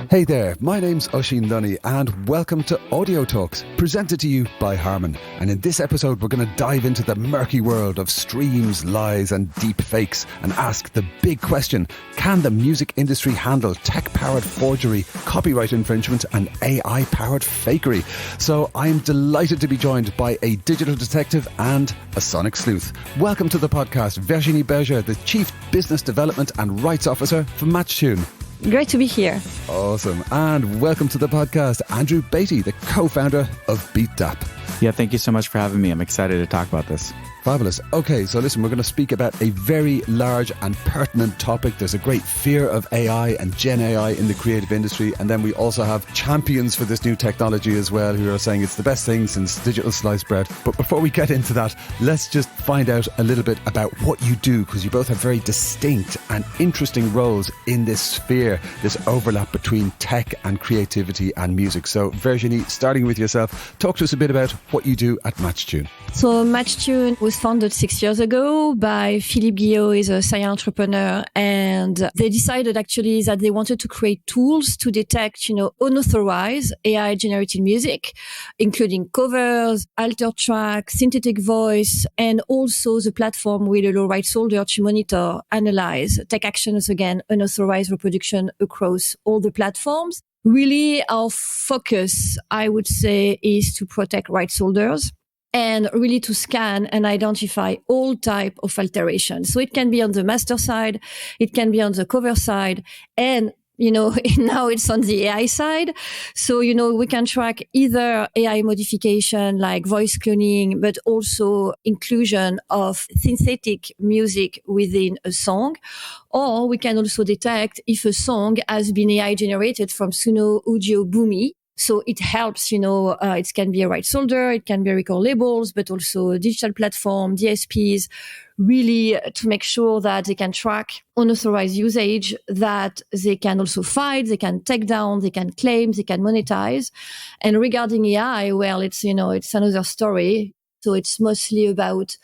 Hey there, my name's Oisín Lunny and welcome to Audio Talks, presented to you by HARMAN. And in this episode, we're going to dive into the murky world of streams, lies and deepfakes and ask the big question, can the music industry handle tech-powered forgery, copyright infringement and AI-powered fakery? So I'm delighted to be joined by a digital detective and a sonic sleuth. Welcome to the podcast, Virginie Berger, the Chief Business Development and Rights Officer for MatchTune. Great to be here. Awesome. And welcome to the podcast, Andrew Beatty, the co-founder of BeatDap. Yeah, thank you so much for having me. I'm excited to talk about this. Fabulous. Okay, so listen, we're going to speak about a very large and pertinent topic. There's a great fear of AI and Gen AI in the creative industry. And then we also have champions for this new technology as well, who are saying it's the best thing since digital sliced bread. But before we get into that, let's just find out a little bit about what you do, because you both have very distinct and interesting roles in this sphere, this overlap between tech and creativity and music. So Virginie, starting with yourself, talk to us a bit about what you do at MatchTune. So MatchTune was founded 6 years ago by Philippe Guillot, is a serial entrepreneur, and they decided actually that they wanted to create tools to detect, unauthorized AI generated music, including covers, altered tracks, synthetic voice, and also the platform will allow rights holder to monitor, analyze, take actions against unauthorized reproduction across all the platforms. Really, our focus, I would say, is to protect rights holders and really to scan and identify all type of alterations. So it can be on the master side, it can be on the cover side, and now it's on the AI side. So, we can track either AI modification like voice cloning, but also inclusion of synthetic music within a song. Or we can also detect if a song has been AI generated from Suno Audio Boomi. So it helps, it can be a rights holder, it can be record labels, but also digital platform, DSPs, really to make sure that they can track unauthorized usage, that they can also fight, they can take down, they can claim, they can monetize. And regarding AI, well, it's another story. So it's mostly about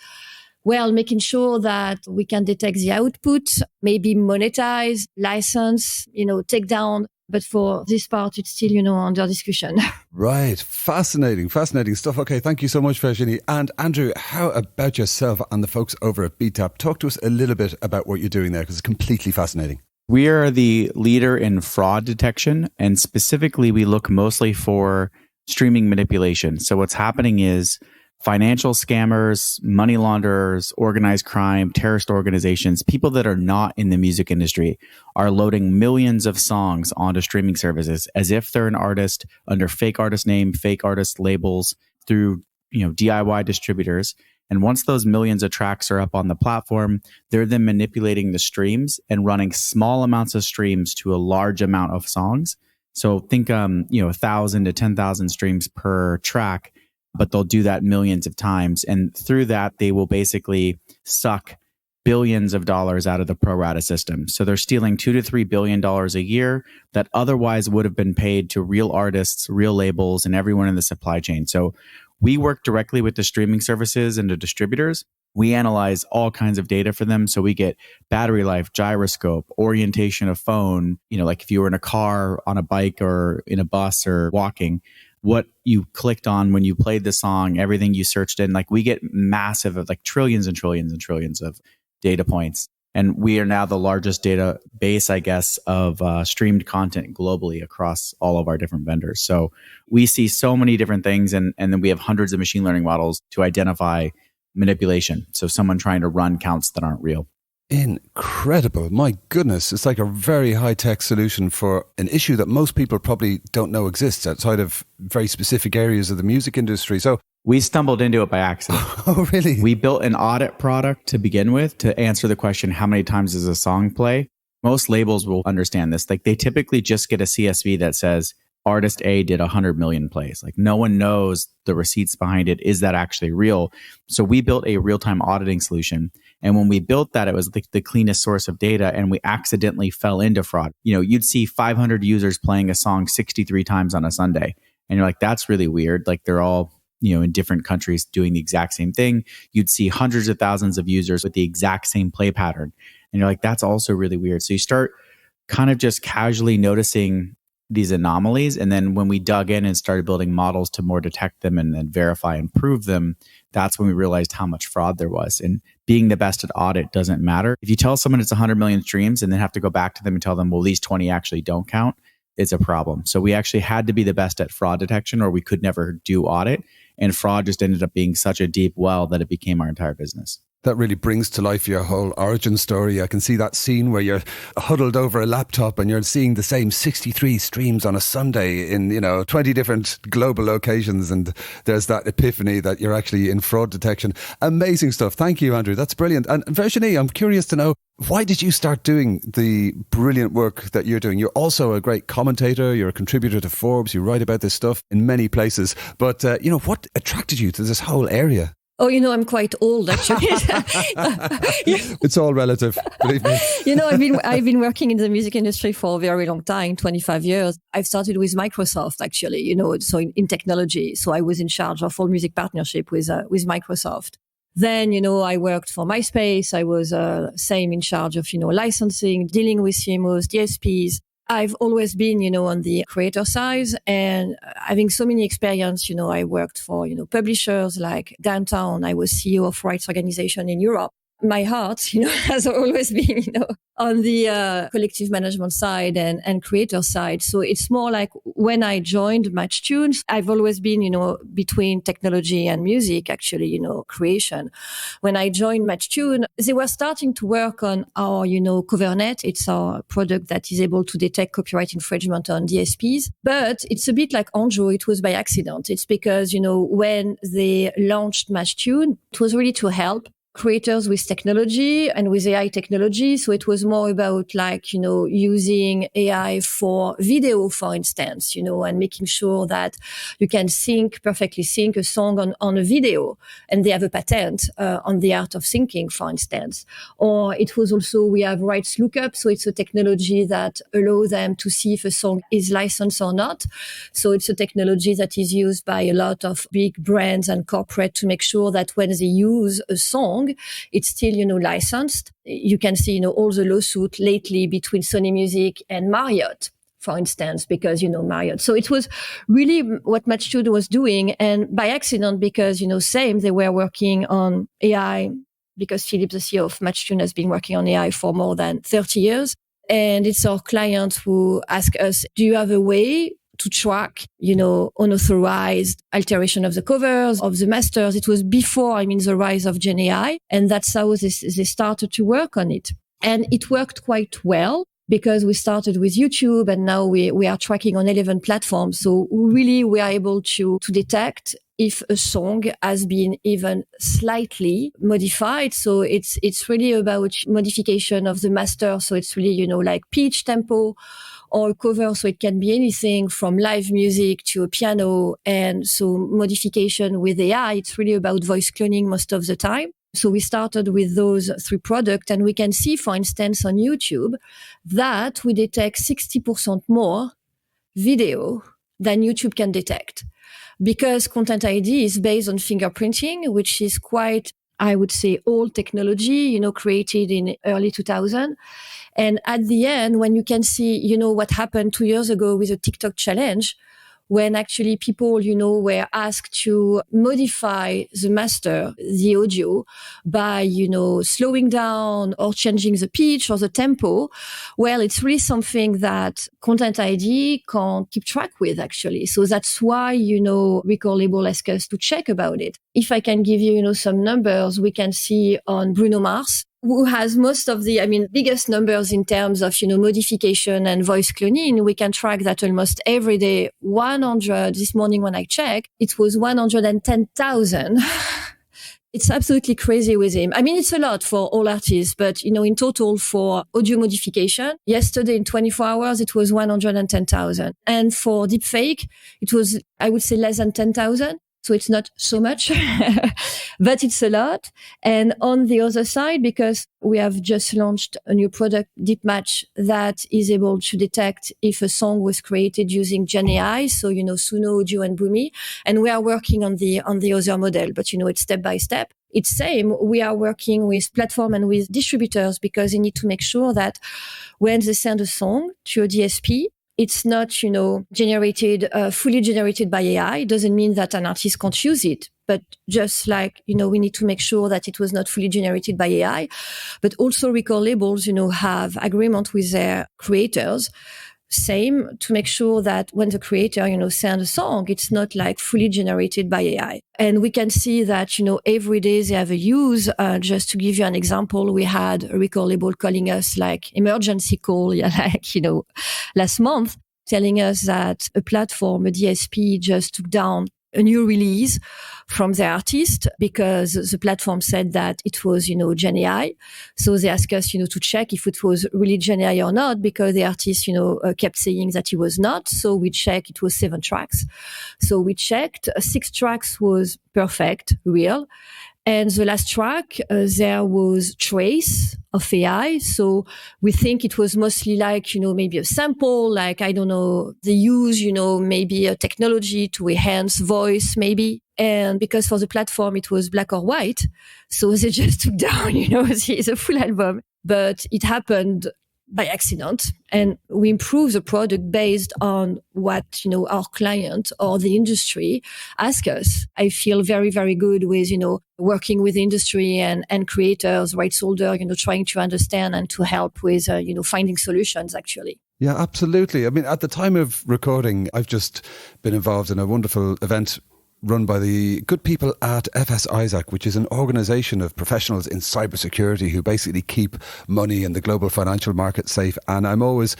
making sure that we can detect the output, maybe monetize, license, take down. But for this part, it's still, under discussion. Right. Fascinating stuff. Okay, thank you so much, Virginie. And Andrew, how about yourself and the folks over at BeatDap? Talk to us a little bit about what you're doing there, because it's completely fascinating. We are the leader in fraud detection, and specifically, we look mostly for streaming manipulation. So what's happening is financial scammers, money launderers, organized crime, terrorist organizations, people that are not in the music industry are loading millions of songs onto streaming services as if they're an artist under fake artist name, fake artist labels through, DIY distributors. And once those millions of tracks are up on the platform, they're then manipulating the streams and running small amounts of streams to a large amount of songs. So think, 1,000 to 10,000 streams per track, but they'll do that millions of times. And through that, they will basically suck billions of dollars out of the pro rata system. So they're stealing $2 to $3 billion a year that otherwise would have been paid to real artists, real labels, and everyone in the supply chain. So we work directly with the streaming services and the distributors. We analyze all kinds of data for them. So we get battery life, gyroscope, orientation of phone, like if you were in a car, on a bike, or in a bus or walking, what you clicked on when you played the song, everything you searched in, we get massive of trillions and trillions and trillions of data points. And we are now the largest database, I guess, of streamed content globally across all of our different vendors. So we see so many different things. And then we have hundreds of machine learning models to identify manipulation. So someone trying to run counts that aren't real. Incredible. My goodness. It's like a very high-tech solution for an issue that most people probably don't know exists outside of very specific areas of the music industry. So we stumbled into it by accident. Oh, really? We built an audit product to begin with to answer the question, how many times does a song play? Most labels will understand this. They typically just get a CSV that says artist A did 100 million plays. No one knows the receipts behind it. Is that actually real? So we built a real-time auditing solution. And when we built that, it was the cleanest source of data, and we accidentally fell into fraud. You'd see 500 users playing a song 63 times on a Sunday. And you're like, that's really weird. They're all, in different countries doing the exact same thing. You'd see hundreds of thousands of users with the exact same play pattern. And you're like, that's also really weird. So you start kind of just casually noticing these anomalies. And then when we dug in and started building models to more detect them and then verify and prove them, that's when we realized how much fraud there was. And being the best at audit doesn't matter. If you tell someone it's 100 million streams and then have to go back to them and tell them, well, these 20 actually don't count, it's a problem. So we actually had to be the best at fraud detection or we could never do audit. And fraud just ended up being such a deep well that it became our entire business. That really brings to life your whole origin story. I can see that scene where you're huddled over a laptop and you're seeing the same 63 streams on a Sunday in, 20 different global locations. And there's that epiphany that you're actually in fraud detection. Amazing stuff. Thank you, Andrew. That's brilliant. And Virginie, I'm curious to know, why did you start doing the brilliant work that you're doing? You're also a great commentator. You're a contributor to Forbes. You write about this stuff in many places. But, what attracted you to this whole area? Oh, I'm quite old, actually. It's all relative, believe me. I've been working in the music industry for a very long time, 25 years. I've started with Microsoft, actually, so in technology. So I was in charge of all music partnership with Microsoft. Then, I worked for MySpace. I was same in charge of, licensing, dealing with CMOs, DSPs. I've always been, on the creator side and having so many experience, I worked for, publishers like Downtown. I was CEO of rights organization in Europe. My heart, has always been, on the collective management side and creator side. So it's more like when I joined MatchTunes, I've always been, between technology and music, actually, creation. When I joined MatchTune, they were starting to work on our, CoverNet. It's our product that is able to detect copyright infringement on DSPs. But it's a bit like Andrew. It was by accident. It's because, when they launched MatchTune, it was really to help creators with technology and with AI technology. So it was more about using AI for video, for instance, and making sure that you can perfectly sync a song on a video. And they have a patent on the art of syncing, for instance. Or it was also, we have rights lookup. So it's a technology that allows them to see if a song is licensed or not. So it's a technology that is used by a lot of big brands and corporate to make sure that when they use a song, it's still, licensed. You can see, all the lawsuit lately between Sony Music and Marriott, for instance, because, Marriott. So it was really what MatchTunes was doing. And by accident, because, they were working on AI, because Philip, the CEO of MatchTunes, has been working on AI for more than 30 years. And it's our client who ask us, do you have a way to track, unauthorized alteration of the covers, of the masters? It was before, the rise of Gen AI. And that's how they started to work on it. And it worked quite well because we started with YouTube and now we are tracking on 11 platforms. So really we are able to detect if a song has been even slightly modified. So it's really about modification of the master. So it's really, like pitch, tempo, or cover. So it can be anything from live music to a piano. And so modification with AI, it's really about voice cloning most of the time. So we started with those 3 products and we can see, for instance, on YouTube that we detect 60% more video than YouTube can detect because Content ID is based on fingerprinting, which is quite, I would say, old technology, created in early 2000. And at the end, when you can see, what happened 2 years ago with the TikTok challenge, when actually people, were asked to modify the master, the audio, by, slowing down or changing the pitch or the tempo, well, it's really something that Content ID can't keep track with, actually. So that's why, record label ask us to check about it. If I can give you, some numbers, we can see on Bruno Mars, who has most of the, biggest numbers in terms of, modification and voice cloning. We can track that almost every day. 100, this morning when I checked, it was 110,000. It's absolutely crazy with him. It's a lot for all artists, but, in total for audio modification, yesterday in 24 hours, it was 110,000. And for deepfake, it was, I would say, less than 10,000. So it's not so much, but it's a lot. And on the other side, because we have just launched a new product, DeepMatch, that is able to detect if a song was created using Gen AI. So, Suno, Audio, and Boomi. And we are working on the other model, but, it's step by step. It's same. We are working with platform and with distributors because you need to make sure that when they send a song to a DSP, it's not, generated, fully generated by AI. Doesn't mean that an artist can't use it. But just like, we need to make sure that it was not fully generated by AI. But also record labels, have agreement with their creators. Same to make sure that when the creator, send a song, it's not like fully generated by AI. And we can see that, every day they have a use. Just to give you an example, we had a record label calling us like emergency call, last month, telling us that a platform, a DSP, just took down a new release from the artist because the platform said that it was, Gen AI. So they asked us, to check if it was really Gen AI or not, because the artist, kept saying that it was not. So we checked, it was 7 tracks. So we checked, 6 tracks was perfect, real. And the last track, there was trace of AI. So we think it was mostly like, maybe a sample, like, I don't know, they use, maybe a technology to enhance voice, maybe. And because for the platform, it was black or white. So they just took down, the full album. But it happened by accident, and we improve the product based on what our client or the industry ask us. I feel very, very good with working with industry and creators, rights holder, trying to understand and to help with finding solutions actually. Yeah, absolutely. I mean, at the time of recording, I've just been involved in a wonderful event run by the good people at FS Isaac, which is an organisation of professionals in cybersecurity who basically keep money in the global financial market safe. And I'm always,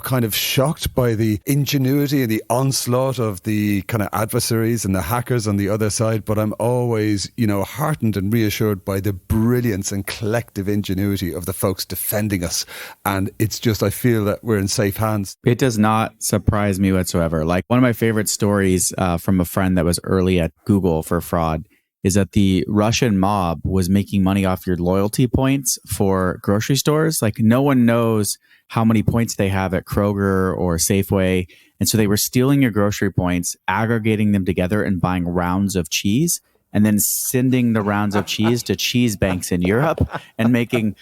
kind of shocked by the ingenuity and the onslaught of the kind of adversaries and the hackers on the other side. But I'm always, heartened and reassured by the brilliance and collective ingenuity of the folks defending us. And it's just, I feel that we're in safe hands. It does not surprise me whatsoever. Like one of my favorite stories from a friend that was early at Google for fraud is that the Russian mob was making money off your loyalty points for grocery stores. Like no one knows how many points they have at Kroger or Safeway. And so they were stealing your grocery points, aggregating them together and buying rounds of cheese, and then sending the rounds of cheese to cheese banks in Europe and making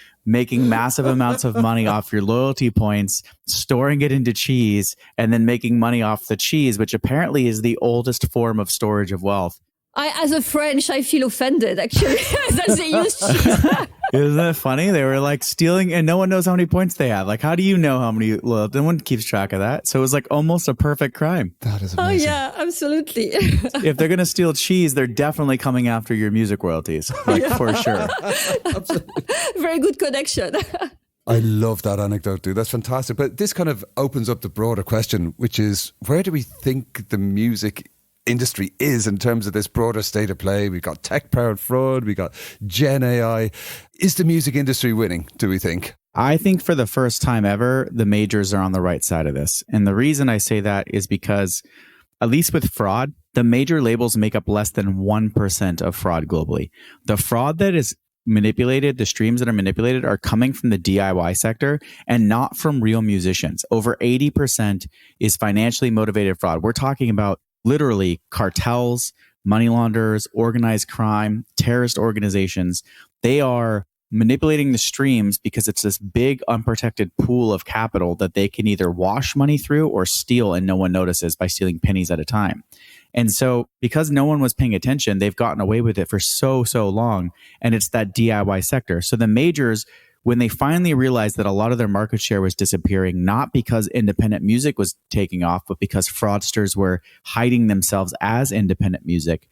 massive amounts of money off your loyalty points, storing it into cheese, and then making money off the cheese, which apparently is the oldest form of storage of wealth. As a French, I feel offended, actually, that they use cheese. Isn't that funny? They were like stealing, and no one knows how many points they have. Like, how do you know how many? Well, no one keeps track of that. So it was like almost a perfect crime. That is amazing. Oh, yeah, absolutely. If they're going to steal cheese, they're definitely coming after your music royalties, like for sure. Absolutely. Very good connection. I love that anecdote, dude. That's fantastic. But this kind of opens up the broader question, which is, where do we think the music industry is in terms of this broader state of play? We've got tech-powered fraud, we got Gen AI. Is the music industry winning, do we think? I think for the first time ever, the majors are on the right side of this. And the reason I say that is because, at least with fraud, the major labels make up less than 1% of fraud globally. The fraud that is manipulated, the streams that are manipulated, are coming from the DIY sector and not from real musicians. Over 80% is financially motivated fraud. We're talking about literally cartels, money launderers, organized crime, terrorist organizations. They are manipulating the streams because it's this big unprotected pool of capital that they can either wash money through or steal, and no one notices by stealing pennies at a time. And so because no one was paying attention, they've gotten away with it for so long. And it's that DIY sector. So the majors, when they finally realized that a lot of their market share was disappearing, not because independent music was taking off, but because fraudsters were hiding themselves as independent music,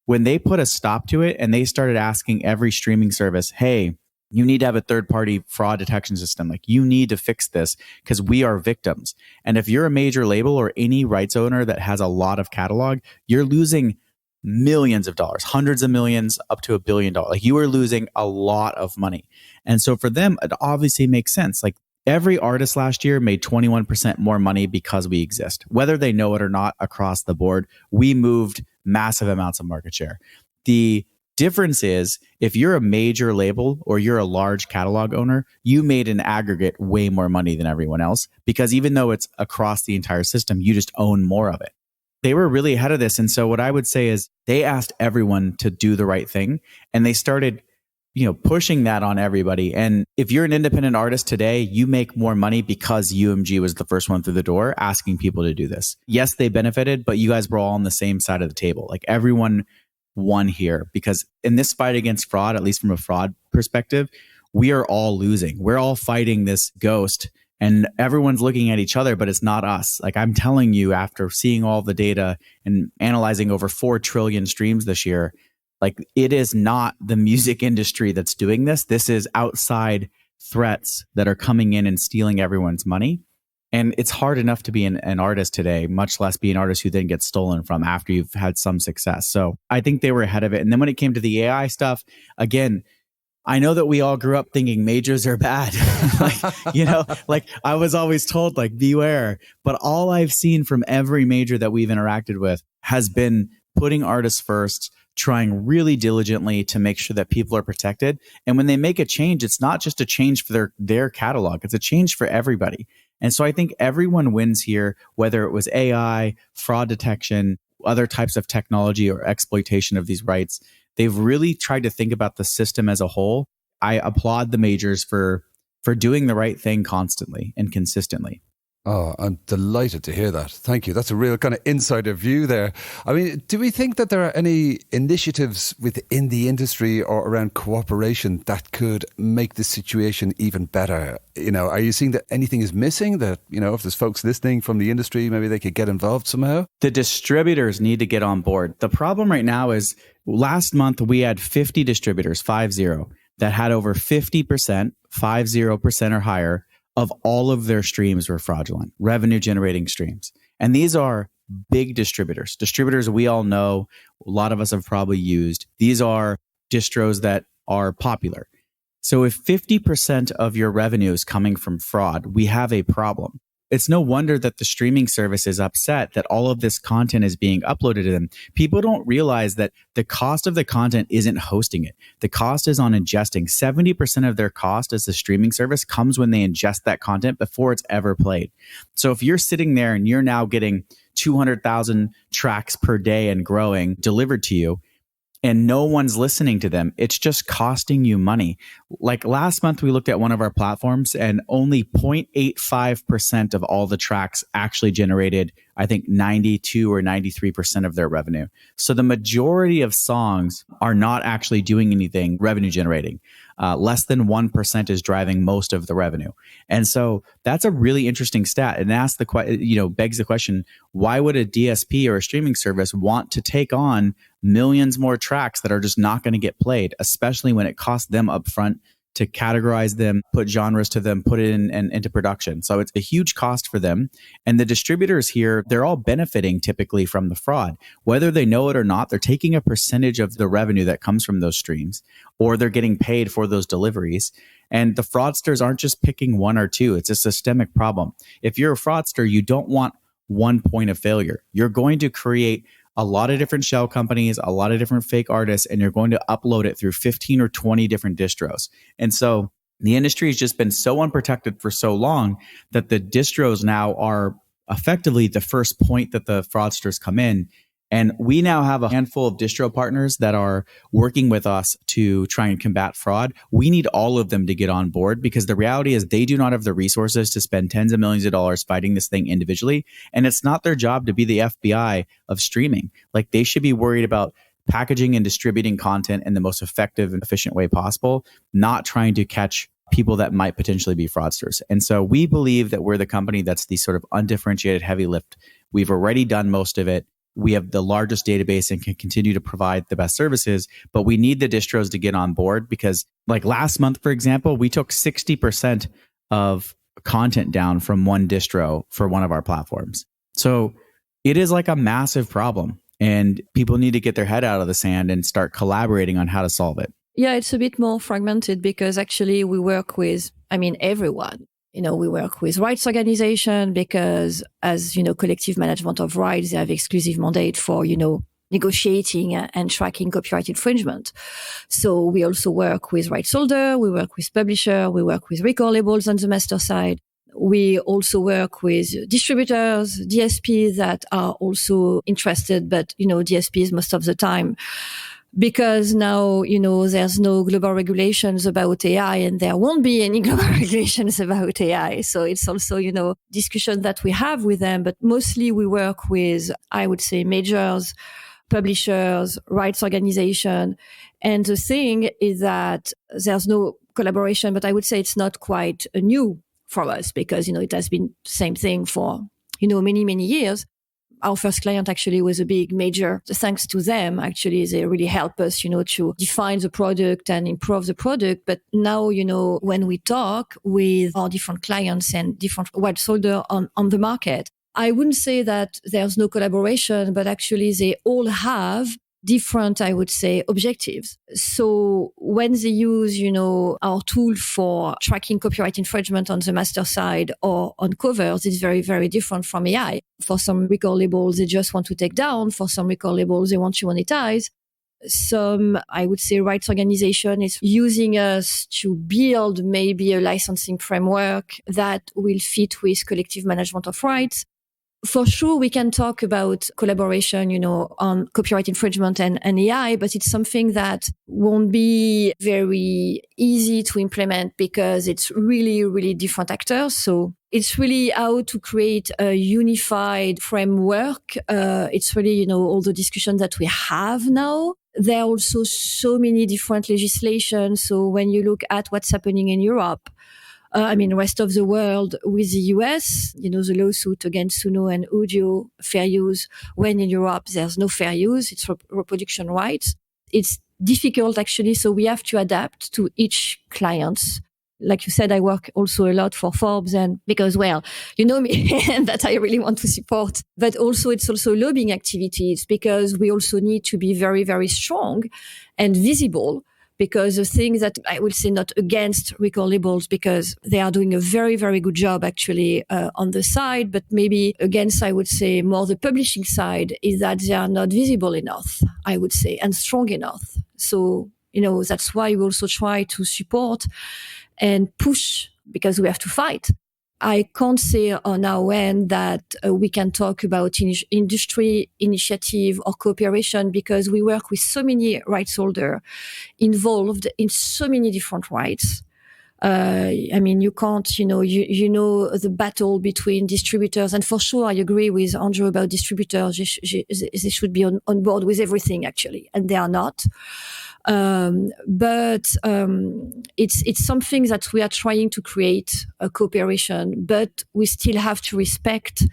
when they put a stop to it and they started asking every streaming service, hey, you need to have a third-party fraud detection system. Like, you need to fix this because we are victims. And if you're a major label or any rights owner that has a lot of catalog, you're losing millions of dollars, hundreds of millions, up to $1 billion. Like, you are losing a lot of money. And so for them, it obviously makes sense. Like, every artist last year made 21% more money because we exist. Whether they know it or not, across the board, we moved massive amounts of market share. The difference is, if you're a major label or you're a large catalog owner, you made an aggregate way more money than everyone else, because even though it's across the entire system, you just own more of it. They were really ahead of this. And so what I would say is they asked everyone to do the right thing, and they started pushing that on everybody. And if you're an independent artist today, you make more money because UMG was the first one through the door asking people to do this. Yes, they benefited, but you guys were all on the same side of the table. Like everyone won here, because in this fight against fraud, at least from a fraud perspective, we are all losing. We're all fighting this ghost and everyone's looking at each other, but it's not us. Like I'm telling you, after seeing all the data and analyzing over 4 trillion streams this year, like it is not the music industry that's doing this. This is outside threats that are coming in and stealing everyone's money. And it's hard enough to be an artist today, much less be an artist who then gets stolen from after you've had some success. So I think they were ahead of it. And then when it came to the AI stuff, again, I know that we all grew up thinking majors are bad. like I was always told, like, beware. But all I've seen from every major that we've interacted with has been putting artists first, trying really diligently to make sure that people are protected. And when they make a change, it's not just a change for their catalog, it's a change for everybody. And so I think everyone wins here, whether it was AI, fraud detection, other types of technology or exploitation of these rights. They've really tried to think about the system as a whole. I applaud the majors for doing the right thing constantly and consistently. Oh, I'm delighted to hear that. Thank you. That's a real kind of insider view there. I mean, do we think that there are any initiatives within the industry or around cooperation that could make the situation even better? Are you seeing that anything is missing, that, if there's folks listening from the industry, maybe they could get involved somehow? The distributors need to get on board. The problem right now is last month we had 50 distributors, 50, that had over 50%, 50% or higher, of all of their streams were fraudulent, revenue generating streams. And these are big distributors we all know, a lot of us have probably used. These are distros that are popular. So if 50% of your revenue is coming from fraud, we have a problem. It's no wonder that the streaming service is upset that all of this content is being uploaded to them. People don't realize that the cost of the content isn't hosting it. The cost is on ingesting. 70% of their cost as a streaming service comes when they ingest that content before it's ever played. So if you're sitting there and you're now getting 200,000 tracks per day and growing delivered to you, and no one's listening to them, it's just costing you money. Like last month, we looked at one of our platforms and only 0.85% of all the tracks actually generated, I think, 92 or 93% of their revenue. So the majority of songs are not actually doing anything revenue generating. Less than 1% is driving most of the revenue. And so that's a really interesting stat. And begs the question, why would a DSP or a streaming service want to take on millions more tracks that are just not going to get played, especially when it costs them upfront to categorize them, put genres to them, put it in and into production. So it's a huge cost for them. And the distributors here, they're all benefiting typically from the fraud. Whether they know it or not, they're taking a percentage of the revenue that comes from those streams, or they're getting paid for those deliveries. And the fraudsters aren't just picking one or two. It's a systemic problem. If you're a fraudster, you don't want one point of failure. You're going to create a lot of different shell companies, a lot of different fake artists, and you're going to upload it through 15 or 20 different distros. And so the industry has just been so unprotected for so long that the distros now are effectively the first point that the fraudsters come in. And we now have a handful of distro partners that are working with us to try and combat fraud. We need all of them to get on board, because the reality is they do not have the resources to spend tens of millions of dollars fighting this thing individually. And it's not their job to be the FBI of streaming. Like, they should be worried about packaging and distributing content in the most effective and efficient way possible, not trying to catch people that might potentially be fraudsters. And so we believe that we're the company that's the sort of undifferentiated heavy lift. We've already done most of it. We have the largest database and can continue to provide the best services, but we need the distros to get on board, because like last month, for example, we took 60% of content down from one distro for one of our platforms. So it is like a massive problem, and people need to get their head out of the sand and start collaborating on how to solve it. Yeah, it's a bit more fragmented, because actually we work with, everyone. We work with rights organization because, as collective management of rights, they have exclusive mandate for, negotiating and tracking copyright infringement. So we also work with rights holder, we work with publisher, we work with record labels on the master side. We also work with distributors, DSPs that are also interested, but, DSPs most of the time because now, there's no global regulations about AI and there won't be any global regulations about AI. So it's also, discussion that we have with them, but mostly we work with, I would say, majors, publishers, rights organization. And the thing is that there's no collaboration, but I would say it's not quite new for us because, it has been the same thing for, many, many years. Our first client actually was a big major. Thanks to them, actually, they really help us, to define the product and improve the product. But now, when we talk with our different clients and different rights holder on the market, I wouldn't say that there's no collaboration, but actually they all have different, I would say, objectives. So when they use, our tool for tracking copyright infringement on the master side or on covers, it's very, very different from AI. For some record labels, they just want to take down. For some record labels, they want to monetize. Some, I would say, rights organization is using us to build maybe a licensing framework that will fit with collective management of rights. For sure, we can talk about collaboration, on copyright infringement and AI, but it's something that won't be very easy to implement because it's really, really different actors. So it's really how to create a unified framework. It's really, all the discussions that we have now. There are also so many different legislations. So when you look at what's happening in Europe, rest of the world with the US, the lawsuit against Suno and Udio, fair use, when in Europe there's no fair use, it's reproduction rights. It's difficult actually, so we have to adapt to each client. Like you said, I work also a lot for Forbes and because, you know me and that I really want to support, but also it's also lobbying activities because we also need to be very, very strong and visible. Because the thing that I will say not against record labels because they are doing a very, very good job actually on the side, but maybe against, I would say, more the publishing side is that they are not visible enough, I would say, and strong enough. So, that's why we also try to support and push because we have to fight. I can't say on our end that we can talk about industry initiative or cooperation because we work with so many rights holders involved in so many different rights. You can't, the battle between distributors. And for sure, I agree with Andrew about distributors. They should be on board with everything, actually. And they are not. But it's something that we are trying to create a cooperation, but we still have to respect,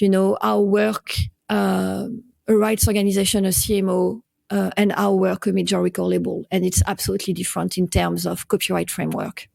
our work, a rights organization, a CMO, and our work, a major record label. And it's absolutely different in terms of copyright framework.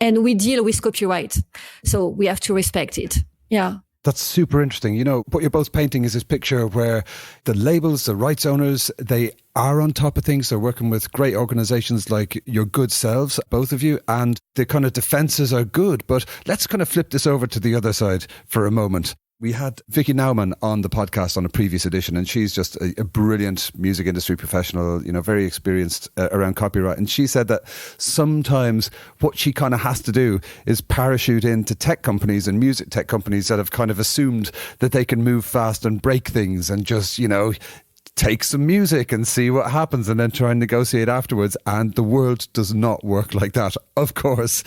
And we deal with copyright, so we have to respect it. Yeah. That's super interesting. What you're both painting is this picture where the labels, the rights owners, they are on top of things. They're working with great organizations like your good selves, both of you, and the kind of defenses are good. But let's kind of flip this over to the other side for a moment. We had Vicky Nauman on the podcast on a previous edition, and she's just a brilliant music industry professional, very experienced around copyright. And she said that sometimes what she kind of has to do is parachute into tech companies and music tech companies that have kind of assumed that they can move fast and break things and just, take some music and see what happens and then try and negotiate afterwards. And the world does not work like that, of course.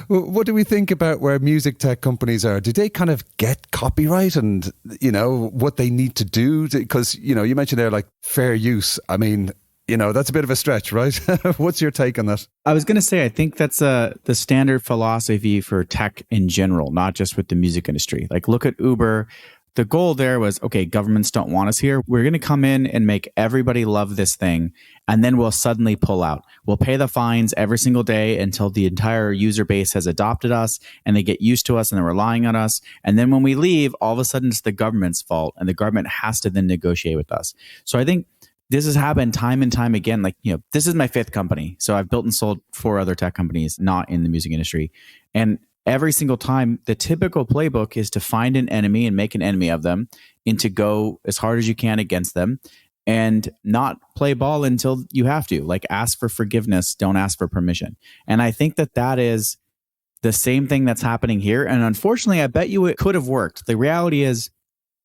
What do we think about where music tech companies are? Do they kind of get copyright and, what they need to do? Because, you mentioned there like fair use. That's a bit of a stretch, right? What's your take on that? I was going to say, I think that's the standard philosophy for tech in general, not just with the music industry. Like look at Uber. The goal there was, okay, governments don't want us here. We're going to come in and make everybody love this thing. And then we'll suddenly pull out. We'll pay the fines every single day until the entire user base has adopted us and they get used to us and they're relying on us. And then when we leave, all of a sudden it's the government's fault and the government has to then negotiate with us. So I think this has happened time and time again. Like, this is my 5th company. So I've built and sold 4 other tech companies, not in the music industry. And every single time, the typical playbook is to find an enemy and make an enemy of them and to go as hard as you can against them and not play ball until you have to. Like ask for forgiveness, don't ask for permission. And I think that is the same thing that's happening here. And unfortunately, I bet you it could have worked. The reality is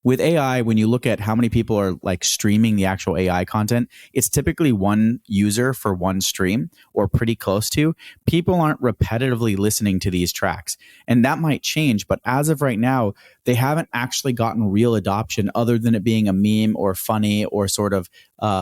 with AI, when you look at how many people are like streaming the actual AI content, it's typically one user for one stream or pretty close to. People aren't repetitively listening to these tracks. And that might change. But as of right now, they haven't actually gotten real adoption other than it being a meme or funny or sort of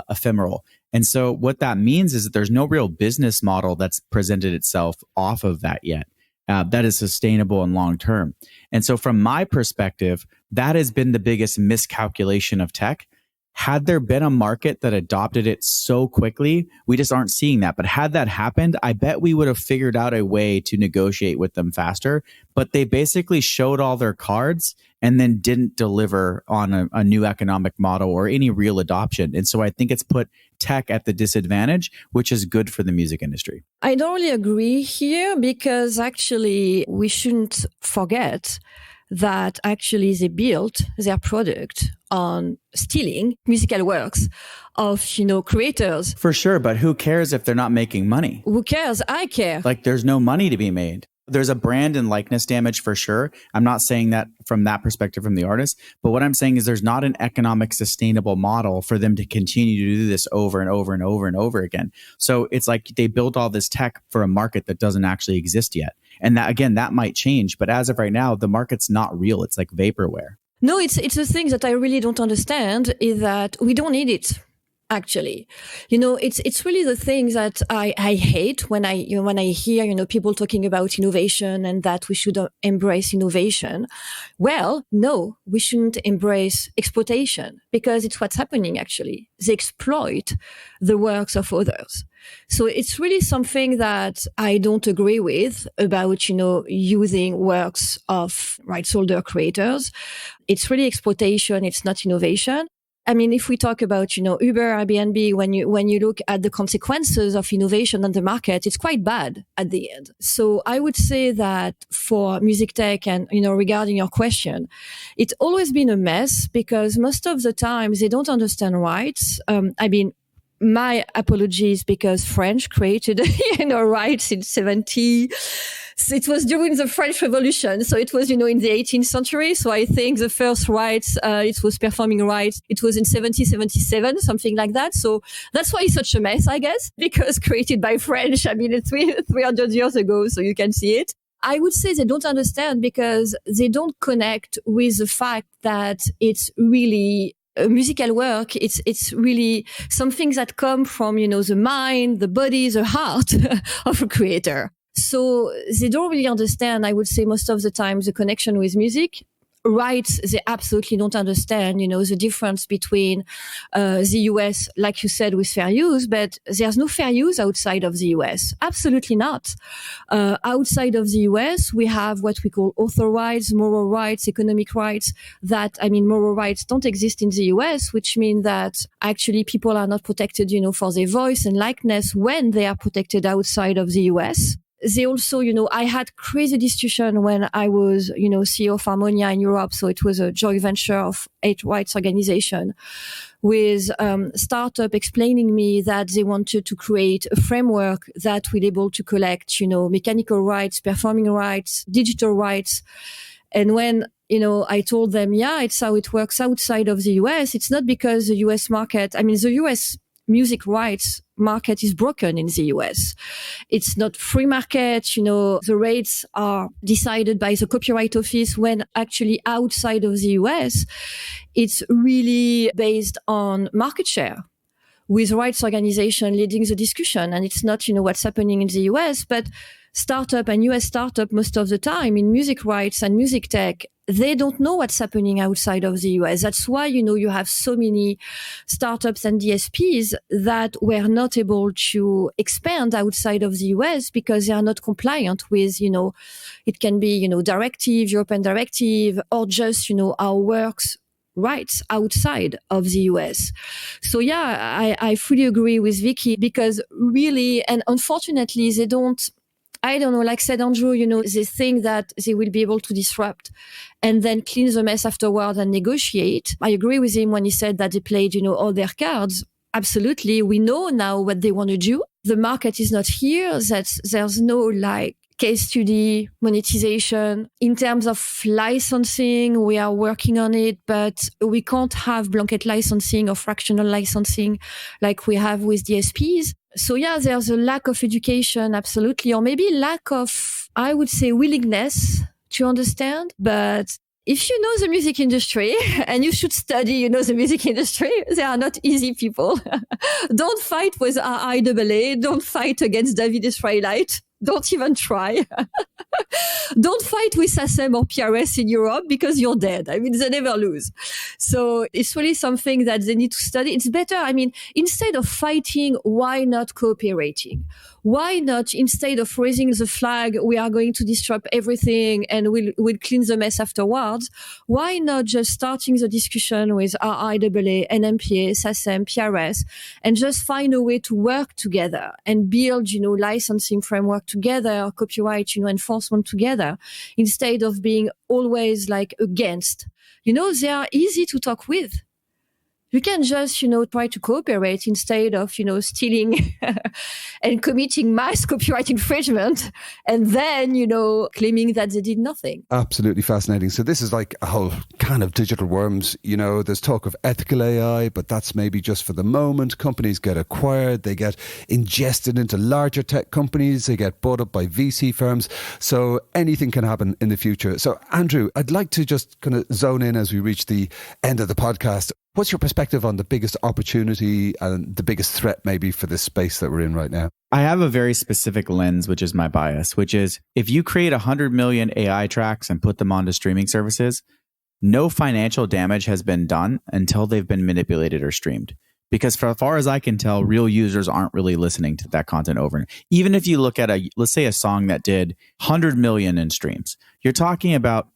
ephemeral. And so what that means is that there's no real business model that's presented itself off of that yet. That is sustainable and long term. And so from my perspective, that has been the biggest miscalculation of tech. Had there been a market that adopted it so quickly, we just aren't seeing that. But had that happened, I bet we would have figured out a way to negotiate with them faster. But they basically showed all their cards and then didn't deliver on a new economic model or any real adoption. And so I think it's put tech at the disadvantage, which is good for the music industry. I don't really agree here because actually we shouldn't forget that actually they built their product on stealing musical works of, creators. For sure. But who cares if they're not making money? Who cares? I care. Like there's no money to be made. There's a brand and likeness damage for sure. I'm not saying that from that perspective from the artist, but what I'm saying is there's not an economic sustainable model for them to continue to do this over and over and over and over again. So it's like they built all this tech for a market that doesn't actually exist yet. And that, again, that might change. But as of right now, the market's not real. It's like vaporware. No, it's the thing that I really don't understand is that we don't need it. Actually, it's really the thing that I hate when I hear, people talking about innovation and that we should embrace innovation. Well, no, we shouldn't embrace exploitation because it's what's happening. Actually, they exploit the works of others. So it's really something that I don't agree with about, using works of rights holder creators. It's really exploitation. It's not innovation. I mean, if we talk about, Uber, Airbnb, when you look at the consequences of innovation on the market, it's quite bad at the end. So I would say that for music tech and, regarding your question, it's always been a mess because most of the time they don't understand rights. My apologies because French created, rights in 70. It was during the French Revolution. So it was, in the 18th century. So I think the first rights, it was performing rights. It was in 1777, something like that. So that's why it's such a mess, I guess, because created by French. It's 300 years ago. So you can see it. I would say they don't understand because they don't connect with the fact that it's really a musical work. It's really something that come from, the mind, the body, the heart of a creator. So they don't really understand, I would say most of the time, the connection with music. Rights, they absolutely don't understand, the difference between the US, like you said, with fair use, but there's no fair use outside of the US. Absolutely not. Outside of the US, we have what we call author rights, moral rights, economic rights moral rights don't exist in the US, which means that actually people are not protected, for their voice and likeness when they are protected outside of the US. They also, I had crazy discussion when I was, CEO of Harmonia in Europe. So it was a joint venture of 8 rights organization with startup explaining me that they wanted to create a framework that will be able to collect, mechanical rights, performing rights, digital rights. And when, I told them, yeah, it's how it works outside of the US. It's not because the US market, the US music rights market is broken in the US. It's not free market. The rates are decided by the Copyright Office when actually outside of the US, it's really based on market share with rights organization leading the discussion. And it's not, what's happening in the US, but startup and US startup most of the time in music rights and music tech, they don't know what's happening outside of the US. That's why, you have so many startups and DSPs that were not able to expand outside of the US because they are not compliant with, it can be, directive, European directive, or just, our works rights outside of the US. So yeah, I fully agree with Vicky because really, and unfortunately, they don't, I don't know, like said Andrew, they think that they will be able to disrupt and then clean the mess afterward and negotiate. I agree with him when he said that they played, all their cards. Absolutely. We know now what they want to do. The market is not here. That there's no case study, monetization. In terms of licensing, we are working on it, but we can't have blanket licensing or fractional licensing like we have with DSPs. So yeah, there's a lack of education, absolutely, or maybe lack of, I would say, willingness to understand. But if you know the music industry, and you should study, the music industry, they are not easy people. Don't fight with IAA. Don't fight against David Israelite. Don't even try. Don't fight with SACEM or PRS in Europe because you're dead. I mean, they never lose. So it's really something that they need to study. It's better. I mean, instead of fighting, why not cooperating? Why not, instead of raising the flag, we are going to disrupt everything and we'll clean the mess afterwards? Why not just starting the discussion with IAA, NMPA, SACEM, PRS, and just find a way to work together and build, licensing framework together, copyright, enforcement together, instead of being always like against. They are easy to talk with. You can just, try to cooperate instead of, stealing and committing mass copyright infringement and then, claiming that they did nothing. Absolutely fascinating. So this is like a whole can of digital worms. There's talk of ethical AI, but that's maybe just for the moment. Companies get acquired. They get ingested into larger tech companies. They get bought up by VC firms. So anything can happen in the future. So Andrew, I'd like to just kind of zone in as we reach the end of the podcast. What's your perspective on the biggest opportunity and the biggest threat maybe for this space that we're in right now? I have a very specific lens, which is my bias, which is if you create 100 million AI tracks and put them onto streaming services, no financial damage has been done until they've been manipulated or streamed. Because for as far as I can tell, real users aren't really listening to that content over. Even if you look at let's say a song that did 100 million in streams, you're talking about,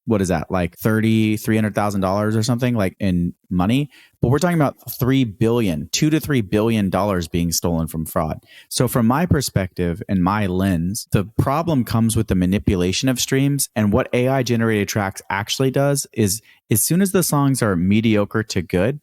what is that, like $300,000 or something like in money? But we're talking about $2 to $3 billion being stolen from fraud. So from my perspective and my lens, the problem comes with the manipulation of streams. And what AI generated tracks actually does is, as soon as the songs are mediocre to good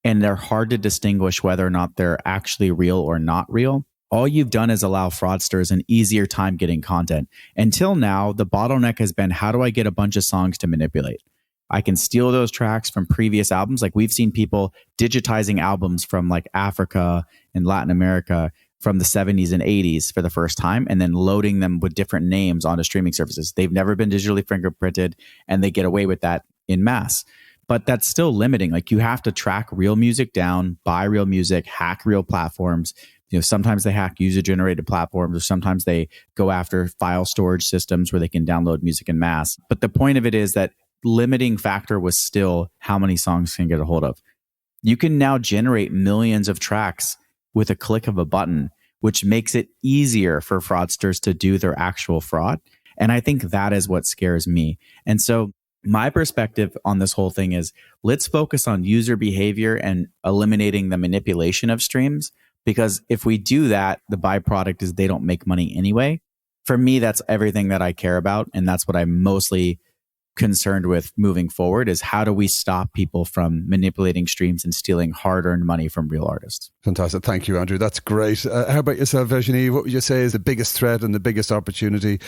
and they're hard to distinguish whether or not they're actually real or not real, all you've done is allow fraudsters an easier time getting content. Until now, the bottleneck has been, how do I get a bunch of songs to manipulate? I can steal those tracks from previous albums. Like we've seen people digitizing albums from like Africa and Latin America from the 70s and 80s for the first time, and then loading them with different names onto streaming services. They've never been digitally fingerprinted, and they get away with that in mass. But that's still limiting. Like you have to track real music down, buy real music, hack real platforms. Sometimes they hack user-generated platforms, or sometimes they go after file storage systems where they can download music in mass. But the point of it is that limiting factor was still how many songs can get a hold of. You can now generate millions of tracks with a click of a button, which makes it easier for fraudsters to do their actual fraud. And I think that is what scares me. And so my perspective on this whole thing is, let's focus on user behavior and eliminating the manipulation of streams. Because if we do that, the byproduct is they don't make money anyway. For me, that's everything that I care about. And that's what I'm mostly concerned with moving forward, is how do we stop people from manipulating streams and stealing hard-earned money from real artists? Fantastic. Thank you, Andrew. That's great. How about yourself, Virginie? What would you say is the biggest threat and the biggest opportunity?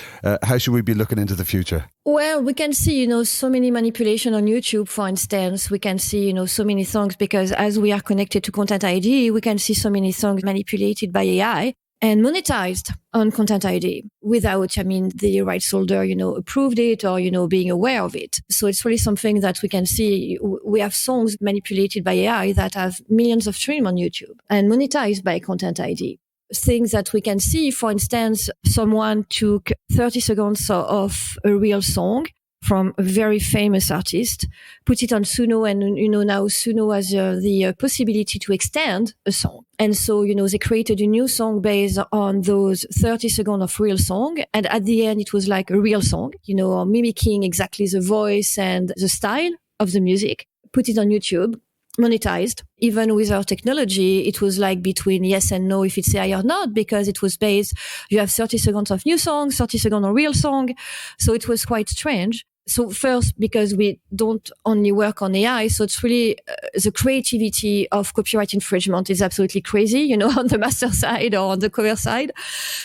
How should we be looking into the future? Well, we can see, so many manipulation on YouTube, for instance. We can see, so many songs, because as we are connected to Content ID, we can see so many songs manipulated by AI and monetized on Content ID without, the rights holder, approved it or, being aware of it. So it's really something that we can see. We have songs manipulated by AI that have millions of streams on YouTube and monetized by Content ID. Things that we can see, for instance, someone took 30 seconds of a real song from a very famous artist, put it on Suno, and now Suno has the possibility to extend a song. And so, they created a new song based on those 30 seconds of real song. And at the end, it was like a real song, mimicking exactly the voice and the style of the music, put it on YouTube, monetized. Even with our technology, it was like between yes and no if it's AI or not, because it was based, you have 30 seconds of new song, 30 seconds of real song. So it was quite strange. So first, because we don't only work on AI, so it's really the creativity of copyright infringement is absolutely crazy, on the master side or on the cover side.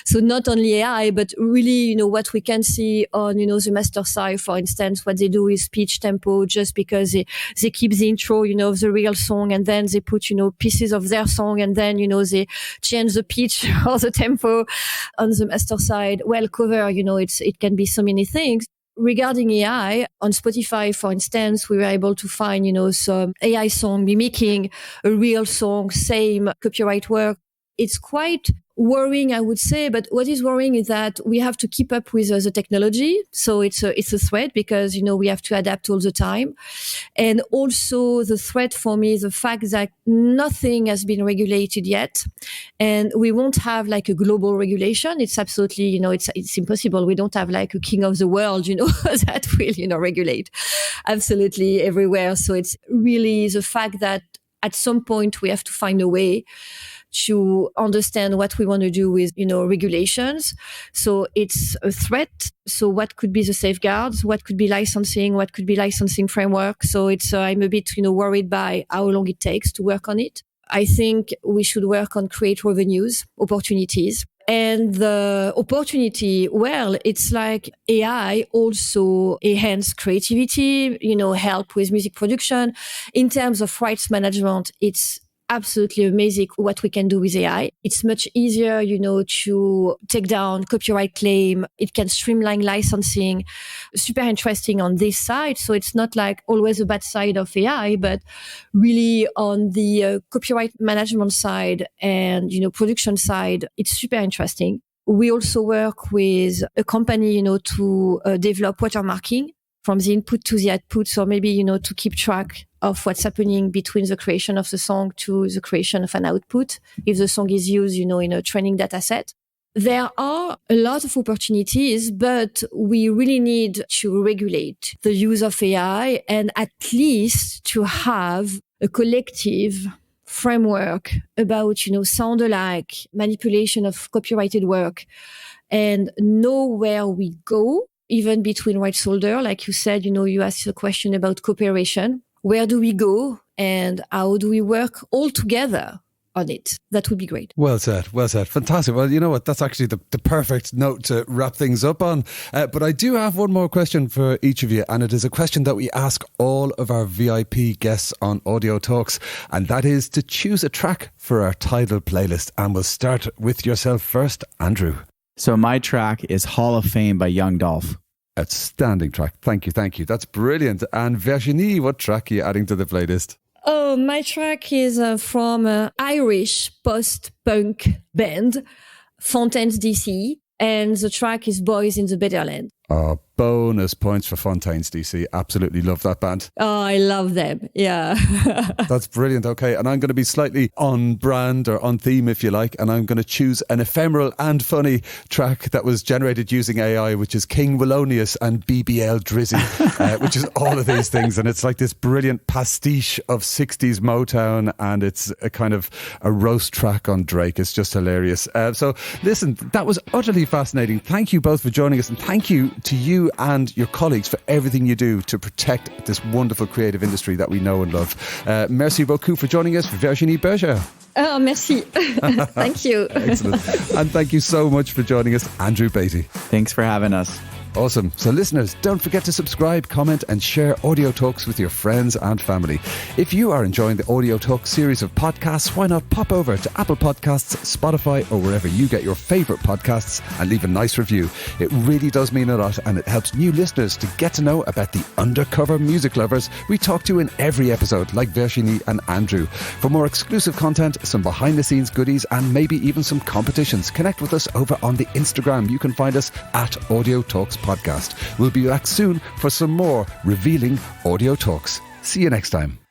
So not only AI, but really, what we can see on, the master side, for instance, what they do is pitch tempo just because they keep the intro, of the real song, and then they put, pieces of their song, and then, they change the pitch or the tempo on the master side. Well, cover, it can be so many things. Regarding AI, on Spotify, for instance, we were able to find, some AI song mimicking a real song, same copyright work. It's quite worrying, I would say, but what is worrying is that we have to keep up with the technology. So it's a threat because, we have to adapt all the time. And also the threat for me is the fact that nothing has been regulated yet. And we won't have like a global regulation. It's absolutely, it's impossible. We don't have like a king of the world, that will, regulate absolutely everywhere. So it's really the fact that at some point we have to find a way to understand what we want to do with, regulations. So it's a threat. So what could be the safeguards? What could be licensing? What could be licensing framework? So I'm a bit, worried by how long it takes to work on it. I think we should work on create revenues, opportunities. And the opportunity, well, it's like AI also enhance creativity, help with music production. In terms of rights management, it's absolutely amazing what we can do with AI. It's much easier, to take down copyright claim. It can streamline licensing. Super interesting on this side. So it's not like always a bad side of AI, but really on the copyright management side and, production side, it's super interesting. We also work with a company, to develop watermarking from the input to the output. So maybe, to keep track of what's happening between the creation of the song to the creation of an output, if the song is used, in a training data set. There are a lot of opportunities, but we really need to regulate the use of AI and at least to have a collective framework about, sound alike, manipulation of copyrighted work, and know where we go, even between rights holder. Like you said, you asked a question about cooperation. Where do we go and how do we work all together on it? That would be great. Well said. Well said. Fantastic. Well, you know what? That's actually the perfect note to wrap things up on. But I do have one more question for each of you. And it is a question that we ask all of our VIP guests on Audio Talks. And that is to choose a track for our title playlist. And we'll start with yourself first, Andrew. So my track is Hall of Fame by Young Dolph. Outstanding track. Thank you. That's brilliant. And Virginie, what track are you adding to the playlist? Oh, my track is from Irish post-punk band, Fontaines DC. And the track is Boys in the Better Land. Oh, bonus points for Fontaines DC. Absolutely love that band. Oh, I love them. Yeah. That's brilliant. Okay. And I'm going to be slightly on brand or on theme, if you like. And I'm going to choose an ephemeral and funny track that was generated using AI, which is King Wallonius and BBL Drizzy, which is all of these things. And it's like this brilliant pastiche of 60s Motown. And it's a kind of a roast track on Drake. It's just hilarious. So listen, that was utterly fascinating. Thank you both for joining us. And thank you to you and your colleagues for everything you do to protect this wonderful creative industry that we know and love. Merci beaucoup for joining us, Virginie Berger. Oh, merci. Thank you. Excellent. And thank you so much for joining us, Andrew Beatty. Thanks for having us. Awesome. So listeners, don't forget to subscribe, comment and share Audio Talks with your friends and family. If you are enjoying the Audio Talks series of podcasts, why not pop over to Apple Podcasts, Spotify or wherever you get your favourite podcasts and leave a nice review. It really does mean a lot and it helps new listeners to get to know about the undercover music lovers we talk to in every episode, like Virginie and Andrew. For more exclusive content, some behind the scenes goodies and maybe even some competitions, connect with us over on the Instagram. You can find us at Audio Talks Podcast. We'll be back soon for some more revealing Audio Talks. See you next time.